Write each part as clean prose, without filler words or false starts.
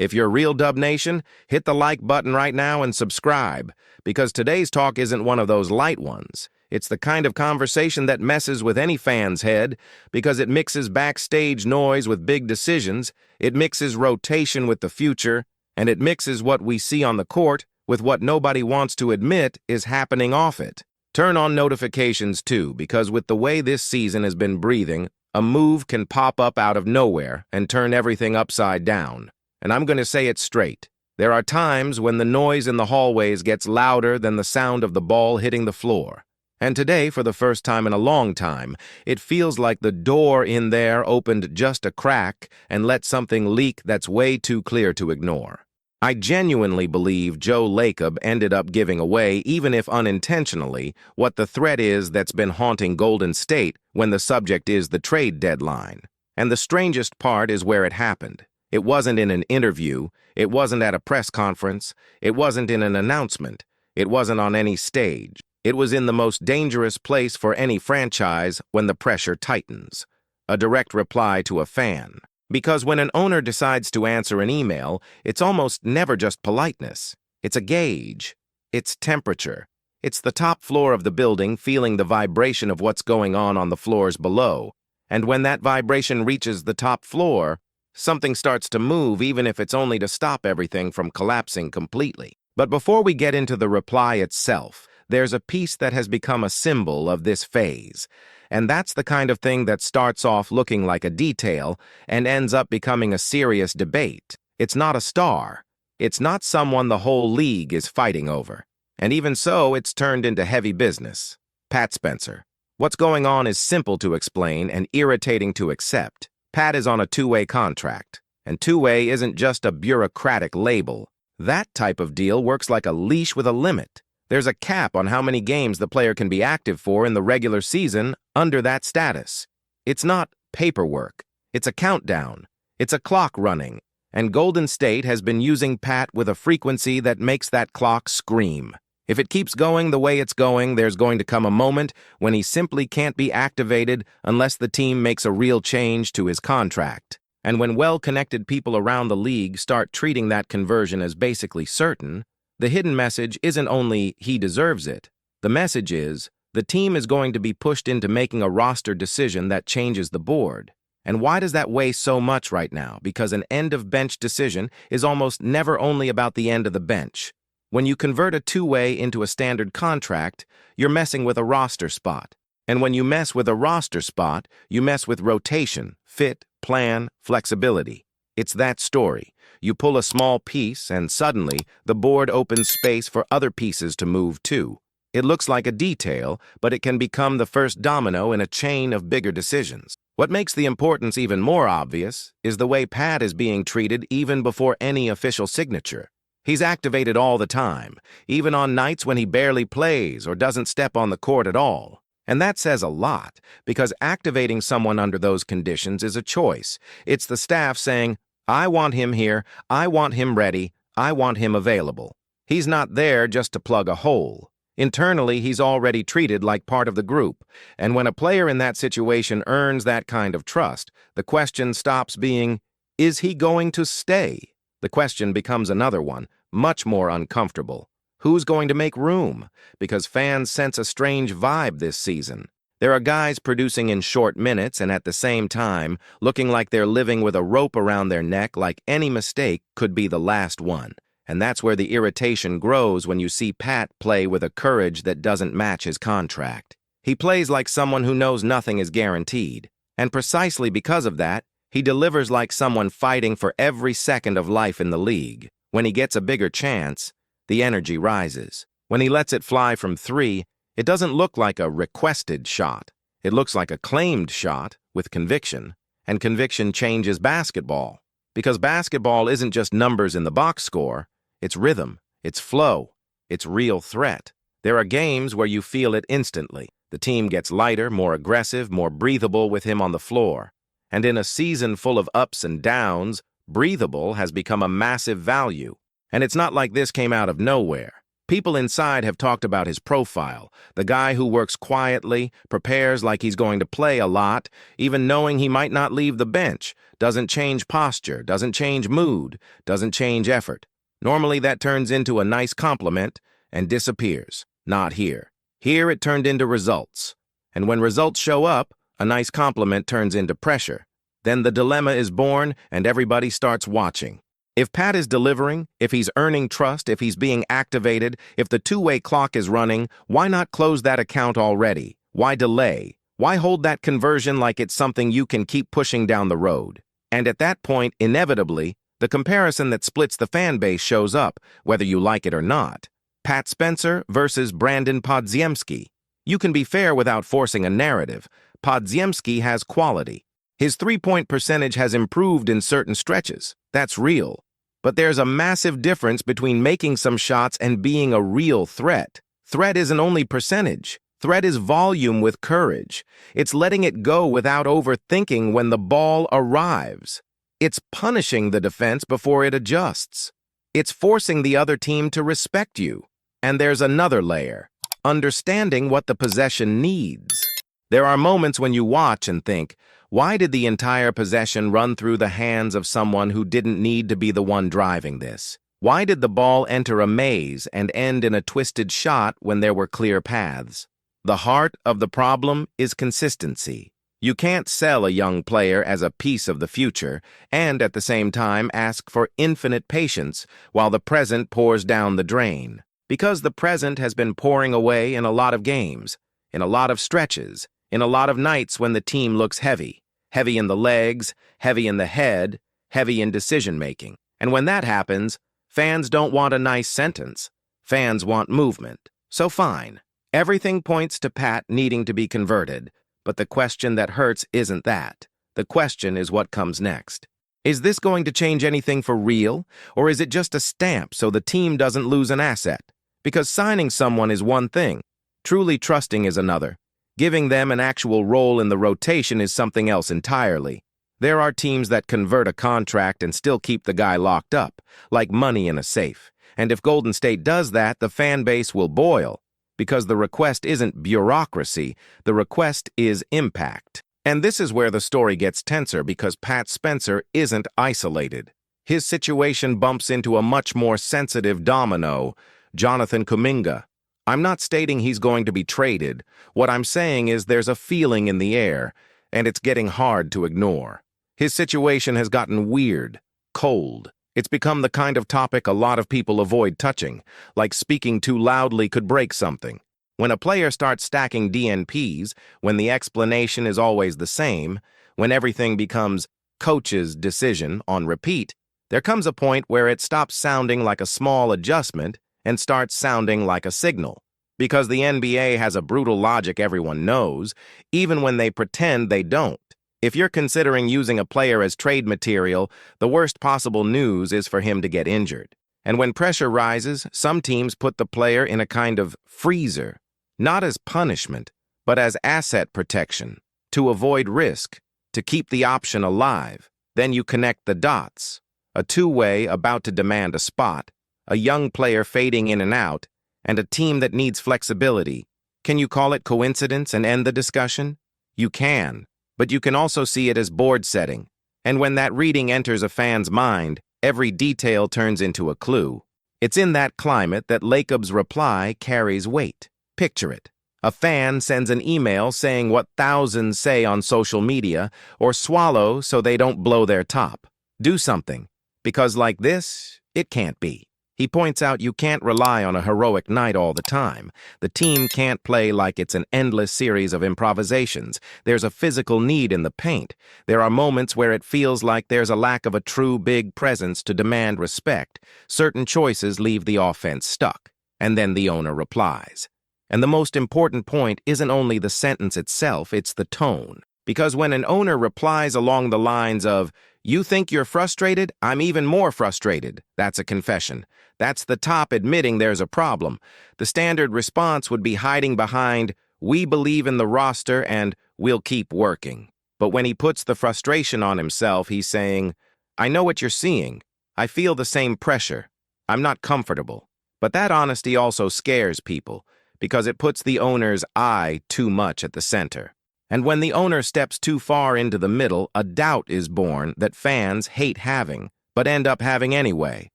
If you're Real Dub Nation, hit the like button right now and subscribe, because today's talk isn't one of those light ones. It's the kind of conversation that messes with any fan's head, because it mixes backstage noise with big decisions, it mixes rotation with the future, and it mixes what we see on the court with what nobody wants to admit is happening off it. Turn on notifications too, because with the way this season has been breathing, a move can pop up out of nowhere and turn everything upside down. And I'm going to say it straight. There are times when the noise in the hallways gets louder than the sound of the ball hitting the floor. And today, for the first time in a long time, it feels like the door in there opened just a crack and let something leak that's way too clear to ignore. I genuinely believe Joe Lacob ended up giving away, even if unintentionally, what the threat is that's been haunting Golden State when the subject is the trade deadline. And the strangest part is where it happened. It wasn't in an interview, it wasn't at a press conference, it wasn't in an announcement, it wasn't on any stage. It was in the most dangerous place for any franchise when the pressure tightens. A direct reply to a fan. Because when an owner decides to answer an email, it's almost never just politeness. It's a gauge. It's temperature. It's the top floor of the building feeling the vibration of what's going on the floors below. And when that vibration reaches the top floor, something starts to move, even if it's only to stop everything from collapsing completely. But before we get into the reply itself, there's a piece that has become a symbol of this phase. And that's the kind of thing that starts off looking like a detail and ends up becoming a serious debate. It's not a star. It's not someone the whole league is fighting over. And even so, it's turned into heavy business. Pat Spencer. What's going on is simple to explain and irritating to accept. Pat is on a two-way contract. And two-way isn't just a bureaucratic label. That type of deal works like a leash with a limit. There's a cap on how many games the player can be active for in the regular season under that status. It's not paperwork. It's a countdown. It's a clock running. And Golden State has been using Pat with a frequency that makes that clock scream. If it keeps going the way it's going, there's going to come a moment when he simply can't be activated unless the team makes a real change to his contract. And when well-connected people around the league start treating that conversion as basically certain, the hidden message isn't only he deserves it. The message is the team is going to be pushed into making a roster decision that changes the board. And why does that weigh so much right now? Because an end-of-bench decision is almost never only about the end of the bench. When you convert a two-way into a standard contract, you're messing with a roster spot. And when you mess with a roster spot, you mess with rotation, fit, plan, flexibility. It's that story. You pull a small piece, and suddenly, the board opens space for other pieces to move too. It looks like a detail, but it can become the first domino in a chain of bigger decisions. What makes the importance even more obvious is the way Pat is being treated even before any official signature. He's activated all the time, even on nights when he barely plays or doesn't step on the court at all. And that says a lot, because activating someone under those conditions is a choice. It's the staff saying, I want him here, I want him ready, I want him available. He's not there just to plug a hole. Internally, he's already treated like part of the group. And when a player in that situation earns that kind of trust, the question stops being, is he going to stay? The question becomes another one, much more uncomfortable. Who's going to make room? Because fans sense a strange vibe this season. There are guys producing in short minutes and at the same time looking like they're living with a rope around their neck, like any mistake could be the last one. And that's where the irritation grows when you see Pat play with a courage that doesn't match his contract. He plays like someone who knows nothing is guaranteed. And precisely because of that, he delivers like someone fighting for every second of life in the league. When he gets a bigger chance, the energy rises. When he lets it fly from three, it doesn't look like a requested shot. It looks like a claimed shot with conviction. And conviction changes basketball. Because basketball isn't just numbers in the box score. It's rhythm. It's flow. It's real threat. There are games where you feel it instantly. The team gets lighter, more aggressive, more breathable with him on the floor. And in a season full of ups and downs, breathable has become a massive value. And it's not like this came out of nowhere. People inside have talked about his profile, the guy who works quietly, prepares like he's going to play a lot, even knowing he might not leave the bench, doesn't change posture, doesn't change mood, doesn't change effort. Normally that turns into a nice compliment and disappears. Not here. Here it turned into results. And when results show up, a nice compliment turns into pressure. Then the dilemma is born and everybody starts watching. If Pat is delivering, if he's earning trust, if he's being activated, if the two-way clock is running, why not close that account already? Why delay? Why hold that conversion like it's something you can keep pushing down the road? And at that point, inevitably, the comparison that splits the fan base shows up, whether you like it or not. Pat Spencer versus Brandon Podziemski. You can be fair without forcing a narrative. Podziemski has quality. His three-point percentage has improved in certain stretches. That's real. But there's a massive difference between making some shots and being a real threat. Threat isn't only percentage. Threat is volume with courage. It's letting it go without overthinking when the ball arrives. It's punishing the defense before it adjusts. It's forcing the other team to respect you. And there's another layer. Understanding what the possession needs. There are moments when you watch and think, why did the entire possession run through the hands of someone who didn't need to be the one driving this? Why did the ball enter a maze and end in a twisted shot when there were clear paths? The heart of the problem is consistency. You can't sell a young player as a piece of the future and at the same time ask for infinite patience while the present pours down the drain. Because the present has been pouring away in a lot of games, in a lot of stretches, in a lot of nights when the team looks heavy. Heavy in the legs, heavy in the head, heavy in decision-making. And when that happens, fans don't want a nice sentence. Fans want movement. So fine. Everything points to Pat needing to be converted, but the question that hurts isn't that. The question is what comes next. Is this going to change anything for real, or is it just a stamp so the team doesn't lose an asset? Because signing someone is one thing. Truly trusting is another. Giving them an actual role in the rotation is something else entirely. There are teams that convert a contract and still keep the guy locked up, like money in a safe. And if Golden State does that, the fan base will boil. Because the request isn't bureaucracy, the request is impact. And this is where the story gets tenser because Pat Spencer isn't isolated. His situation bumps into a much more sensitive domino, Jonathan Kuminga. I'm not stating he's going to be traded. What I'm saying is there's a feeling in the air, and it's getting hard to ignore. His situation has gotten weird, cold. It's become the kind of topic a lot of people avoid touching, like speaking too loudly could break something. When a player starts stacking DNPs, when the explanation is always the same, when everything becomes coach's decision on repeat, there comes a point where it stops sounding like a small adjustment and starts sounding like a signal. Because the NBA has a brutal logic everyone knows, even when they pretend they don't. If you're considering using a player as trade material, the worst possible news is for him to get injured. And when pressure rises, some teams put the player in a kind of freezer, not as punishment, but as asset protection, to avoid risk, to keep the option alive. Then you connect the dots. A two-way about to demand a spot, a young player fading in and out, and a team that needs flexibility. Can you call it coincidence and end the discussion? You can, but you can also see it as board setting. And when that reading enters a fan's mind, every detail turns into a clue. It's in that climate that Lacob's reply carries weight. Picture it. A fan sends an email saying what thousands say on social media, or swallow so they don't blow their top. Do something, because like this, it can't be. He points out you can't rely on a heroic night all the time. The team can't play like it's an endless series of improvisations. There's a physical need in the paint. There are moments where it feels like there's a lack of a true big presence to demand respect. Certain choices leave the offense stuck. And then the owner replies. And the most important point isn't only the sentence itself, it's the tone. Because when an owner replies along the lines of, "You think you're frustrated? I'm even more frustrated," that's a confession. That's the top admitting there's a problem. The standard response would be hiding behind, "We believe in the roster and we'll keep working." But when he puts the frustration on himself, he's saying, "I know what you're seeing. I feel the same pressure. I'm not comfortable." But that honesty also scares people, because it puts the owner's "I" too much at the center. And when the owner steps too far into the middle, a doubt is born that fans hate having, but end up having anyway.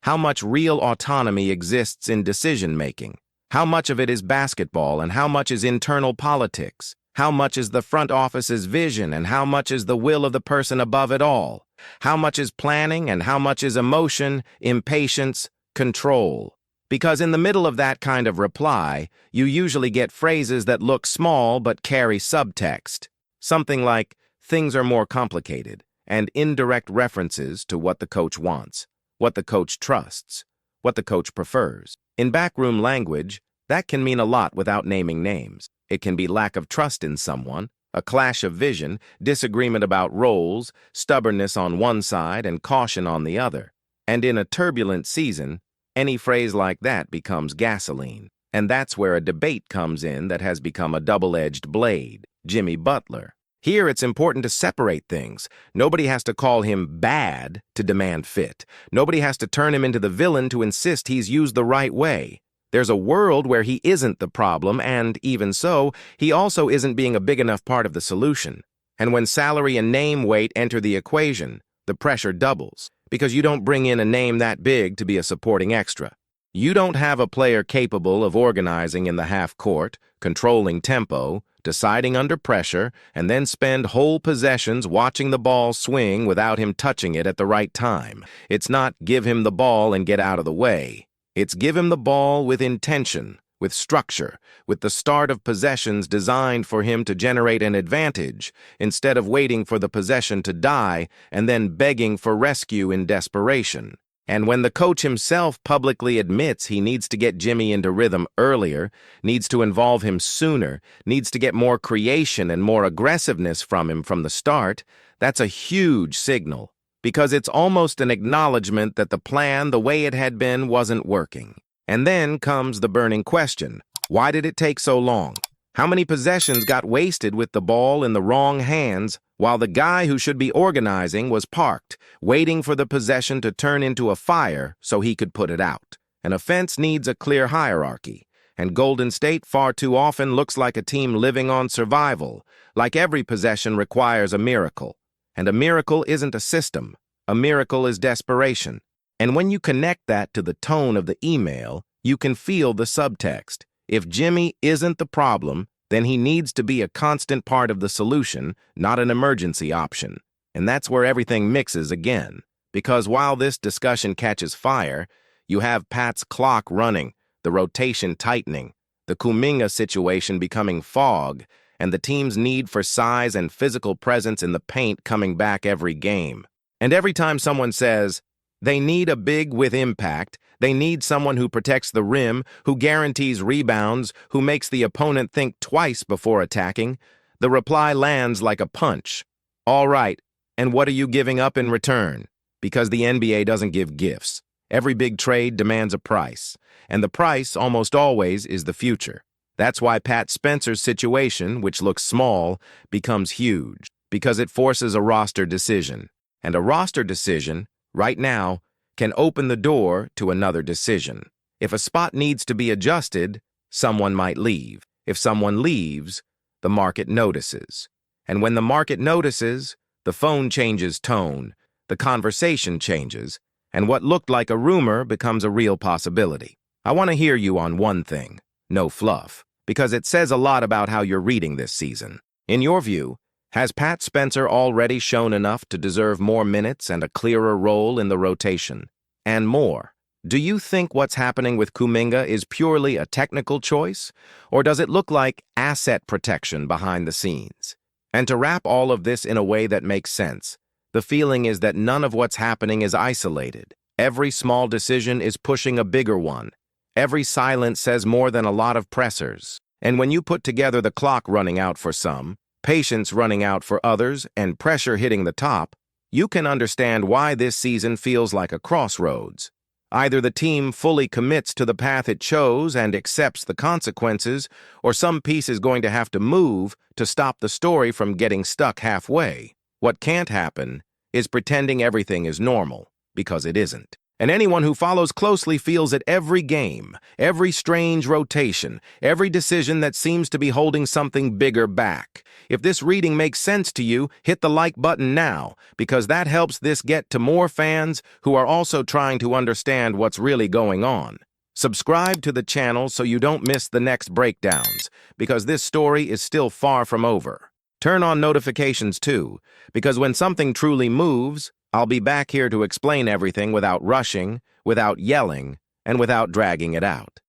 How much real autonomy exists in decision-making? How much of it is basketball and how much is internal politics? How much is the front office's vision and how much is the will of the person above it all? How much is planning and how much is emotion, impatience, control? Because in the middle of that kind of reply, you usually get phrases that look small but carry subtext. Something like, "Things are more complicated," and indirect references to what the coach wants, what the coach trusts, what the coach prefers. In backroom language, that can mean a lot without naming names. It can be lack of trust in someone, a clash of vision, disagreement about roles, stubbornness on one side and caution on the other. And in a turbulent season, any phrase like that becomes gasoline. And that's where a debate comes in that has become a double-edged blade. Jimmy Butler. Here it's important to separate things. Nobody has to call him bad to demand fit. Nobody has to turn him into the villain to insist he's used the right way. There's a world where he isn't the problem, and even so, he also isn't being a big enough part of the solution. And when salary and name weight enter the equation, the pressure doubles, because you don't bring in a name that big to be a supporting extra. You don't have a player capable of organizing in the half court, controlling tempo, deciding under pressure, and then spend whole possessions watching the ball swing without him touching it at the right time. It's not give him the ball and get out of the way. It's give him the ball with intention, with structure, with the start of possessions designed for him to generate an advantage, instead of waiting for the possession to die and then begging for rescue in desperation. And when the coach himself publicly admits he needs to get Jimmy into rhythm earlier, needs to involve him sooner, needs to get more creation and more aggressiveness from him from the start, that's a huge signal, because it's almost an acknowledgement that the plan, the way it had been, wasn't working. And then comes the burning question: why did it take so long? How many possessions got wasted with the ball in the wrong hands while the guy who should be organizing was parked, waiting for the possession to turn into a fire so he could put it out? An offense needs a clear hierarchy, and Golden State far too often looks like a team living on survival, like every possession requires a miracle. And a miracle isn't a system. A miracle is desperation. And when you connect that to the tone of the email, you can feel the subtext. If Jimmy isn't the problem, then he needs to be a constant part of the solution, not an emergency option. And that's where everything mixes again. Because while this discussion catches fire, you have Pat's clock running, the rotation tightening, the Kuminga situation becoming fog, and the team's need for size and physical presence in the paint coming back every game. And every time someone says, they need a big with impact, they need someone who protects the rim, who guarantees rebounds, who makes the opponent think twice before attacking, the reply lands like a punch. All right, and what are you giving up in return? Because the NBA doesn't give gifts. Every big trade demands a price, and the price almost always is the future. That's why Pat Spencer's situation, which looks small, becomes huge, because it forces a roster decision. And a roster decision, right now, can open the door to another decision. If a spot needs to be adjusted, someone might leave. If someone leaves, the market notices. And when the market notices, the phone changes tone, the conversation changes, and what looked like a rumor becomes a real possibility. I want to hear you on one thing. No fluff, because it says a lot about how you're reading this season. In your view, has Pat Spencer already shown enough to deserve more minutes and a clearer role in the rotation? And more, do you think what's happening with Kuminga is purely a technical choice, or does it look like asset protection behind the scenes? And to wrap all of this in a way that makes sense, the feeling is that none of what's happening is isolated. Every small decision is pushing a bigger one. Every silence says more than a lot of pressers. And when you put together the clock running out for some, patience running out for others, and pressure hitting the top, you can understand why this season feels like a crossroads. Either the team fully commits to the path it chose and accepts the consequences, or some piece is going to have to move to stop the story from getting stuck halfway. What can't happen is pretending everything is normal, because it isn't. and anyone who follows closely feels it every game, every strange rotation, every decision that seems to be holding something bigger back. If this reading makes sense to you, hit the like button now, because that helps this get to more fans who are also trying to understand what's really going on. Subscribe to the channel so you don't miss the next breakdowns, because this story is still far from over. Turn on notifications too, because when something truly moves, I'll be back here to explain everything without rushing, without yelling, and without dragging it out.